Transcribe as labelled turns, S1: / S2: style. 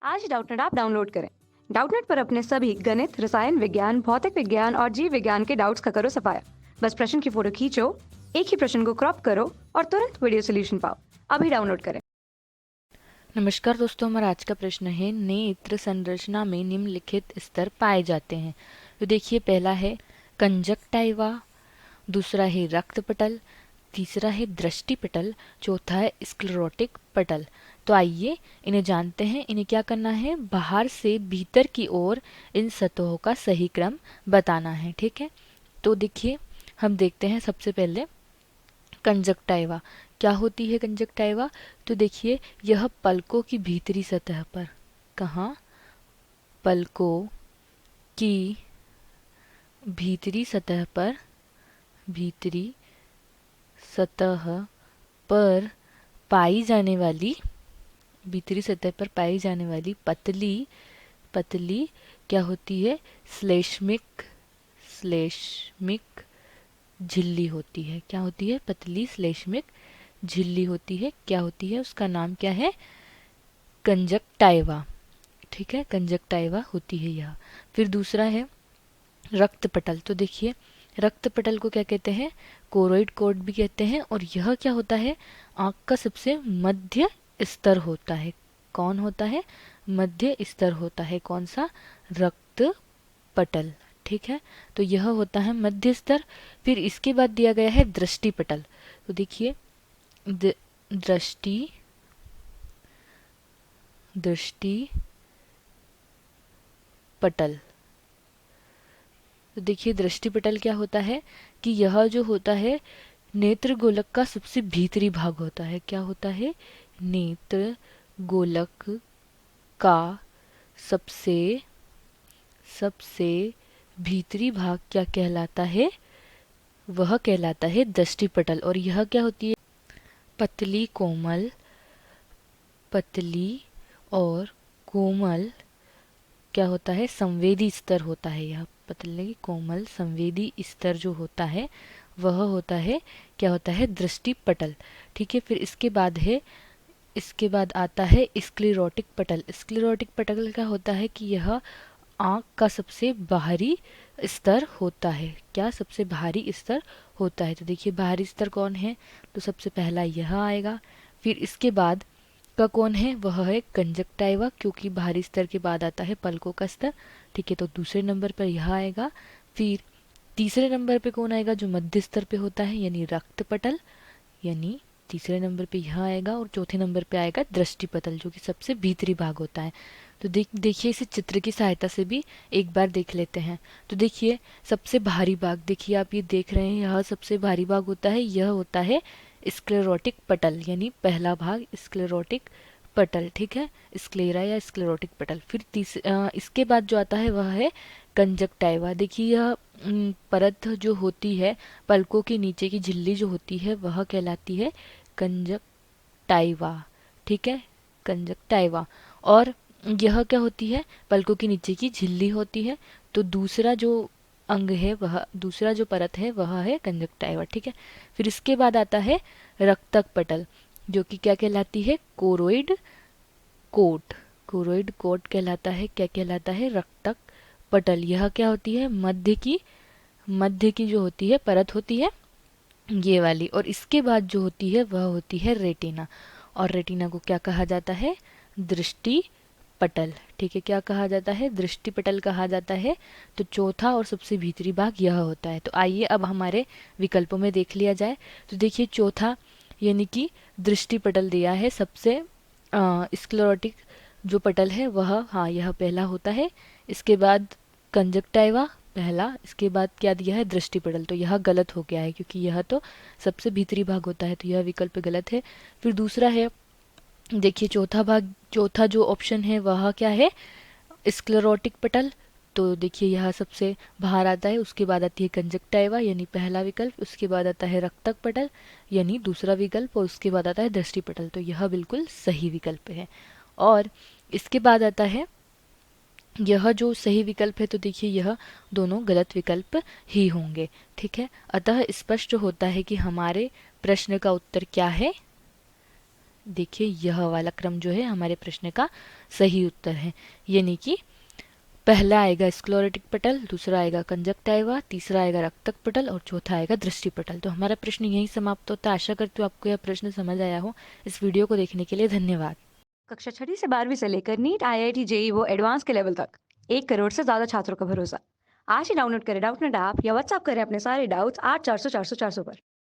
S1: आज Doubtnut app download करें। Doubtnut पर अपने सभी गणित, रसायन विज्ञान, भौतिक विज्ञान और जीव विज्ञान के डाउट्स का करो सफाया। बस प्रश्न की फोटो खींचो, एक ही प्रश्न को क्रॉप करो और तुरंत वीडियो सोल्यूशन पाओ। अभी डाउनलोड करें।
S2: नमस्कार दोस्तों, हमारा आज का प्रश्न है नेत्र संरचना में निम्नलिखित स्तर पाए जाते हैं। तो देखिए, पहला है कंजक्टाइवा, दूसरा है रक्त पटल, तीसरा है दृष्टि पटल, चौथा है स्क्लेरोटिक पटल। तो आइए इन्हें जानते हैं। इन्हें क्या करना है, बाहर से भीतर की ओर इन सतहों का सही क्रम बताना है। ठीक है, तो देखिए हम देखते हैं सबसे पहले कंजक्टाइवा। क्या होती है कंजक्टाइवा? तो देखिए, यह पलकों की भीतरी सतह पर, कहाँ, पलकों की भीतरी सतह पर, भीतरी सतह पर पाई जाने वाली, भीतरी सतह पर पाई जाने वाली पतली पतली क्या होती है, श्लेष्मिक श्लेष्मिक झिल्ली होती है। क्या होती है? पतली श्लेष्मिक झिल्ली होती है। क्या होती है? उसका नाम क्या है? कंजक्टाइवा। ठीक है, कंजक्टाइवा होती है यह। फिर दूसरा है रक्त पटल। तो देखिए, रक्त पटल को क्या कहते हैं? कोरोइड कोड भी कहते हैं। और यह क्या होता है? आंख का सबसे मध्य स्तर होता है। कौन होता है? मध्य स्तर होता है। कौन सा? रक्त पटल। ठीक है, तो यह होता है मध्य स्तर। फिर इसके बाद दिया गया है दृष्टि पटल। तो देखिए, दृष्टि दृष्टि पटल। तो देखिए, दृष्टि पटल क्या होता है कि यह जो होता है नेत्र गोलक का सबसे भीतरी भाग होता है। क्या होता है? नेत्र गोलक का सबसे सबसे भीतरी भाग क्या कहलाता है? वह कहलाता है दृष्टि पटल। और यह क्या होती है? पतली कोमल, पतली और कोमल क्या होता है? संवेदी स्तर होता है। यह पतली कोमल संवेदी स्तर जो होता है वह होता है, क्या होता है? दृष्टि पटल। ठीक है, फिर इसके बाद आता है स्क्लेरोटिक पटल। स्क्लेरोटिक पटल क्या होता है कि यह आंख का सबसे बाहरी स्तर होता है। क्या? सबसे बाहरी स्तर होता है। तो देखिए, बाहरी स्तर कौन है? तो सबसे पहला यह आएगा। फिर इसके बाद का कौन है? वह है कंजक्टाइवा, क्योंकि बाहरी स्तर के बाद आता है पलकों का स्तर। ठीक है, तो दूसरे नंबर पर यह आएगा। फिर तीसरे नंबर पे कौन आएगा? जो मध्य स्तर पे होता है, यानी रक्त पटल, यानी तीसरे नंबर पे यह आएगा। और चौथे नंबर पे आएगा दृष्टि पटल, जो कि सबसे भीतरी भाग होता है। तो देखिए, इसे चित्र की सहायता से भी एक बार देख लेते हैं। तो देखिए, सबसे भारी भाग, देखिए आप ये देख रहे हैं, यह सबसे भारी भाग होता है। यह होता है स्क्लेरोटिक पटल, यानी पहला भाग स्क्लेरोटिक पटल। ठीक है, स्क्लेरा या स्क्लेरोटिक पटल। फिर इसके बाद जो आता है वह है कंजक्टाइवा। देखिए, यह परत जो होती है, पलकों के नीचे की झिल्ली जो होती है वह कहलाती है कंजक्टाइवा। ठीक है, कंजक्टाइवा। और यह क्या होती है? पलकों के नीचे की झिल्ली होती है। तो दूसरा जो अंग है, वह दूसरा जो परत है वह है कंजक्टाइवा। ठीक है, फिर इसके बाद आता है रक्तक पटल, जो कि क्या कहलाती है? Choroid coat. कोरोइड कोट कहलाता है। क्या कहलाता है? रक्तक पटल। यह क्या होती है? मध्य की जो होती है परत होती है, ये वाली। और इसके बाद जो होती है वह होती है रेटिना। और रेटिना को क्या कहा जाता है? दृष्टि पटल। ठीक है, क्या कहा जाता है? दृष्टि पटल कहा जाता है। तो चौथा और सबसे भीतरी भाग यह होता है। तो आइए अब हमारे विकल्पों में देख लिया जाए। तो देखिए, चौथा यानी कि दृष्टि पटल दिया है सबसे। स्क्लेरोटिक जो पटल है वह, हाँ, यह पहला होता है। इसके बाद कंजक्टाइवा पहला, इसके बाद क्या दिया है? दृष्टि पटल। तो यह गलत हो गया है, क्योंकि यह तो सबसे भीतरी भाग होता है, तो यह विकल्प गलत है। फिर दूसरा है, देखिए, चौथा जो ऑप्शन है वह क्या है? स्क्लेरोटिक पटल। तो देखिए, यह सबसे बाहर आता है। उसके बाद आती है कंजक्टाइवा, यानी पहला विकल्प। उसके बाद आता है रक्तक पटल, यानी दूसरा विकल्प। और उसके बाद आता है दृष्टि पटल। तो यह बिल्कुल सही विकल्प है। और इसके बाद आता है यह जो सही विकल्प है। तो देखिए, यह दोनों गलत विकल्प ही होंगे। ठीक है, अतः स्पष्ट होता है कि हमारे प्रश्न का उत्तर क्या है? देखिए यह वाला क्रम जो है हमारे प्रश्न का सही उत्तर है, यानी कि पहला आएगा स्क्लेरोटिक पटल, दूसरा आएगा कंजक्टाइवा, तीसरा आएगा रक्तक पटल और चौथा आएगा दृष्टि पटल। तो हमारा प्रश्न यहीं समाप्त होता है। आशा करती हूँ आपको यह प्रश्न समझ आया हो। इस वीडियो को देखने के लिए धन्यवाद।
S1: कक्षा 6वीं से 12वीं से लेकर नीट, आईआईटी, जेई वो एडवांस के लेवल तक 1 करोड़ से ज्यादा छात्रों का भरोसा। आज ही डाउनलोड करें डाउटनेट ऐप या व्हाट्सएप करें अपने सारे डाउट्स 8400 400 400 पर।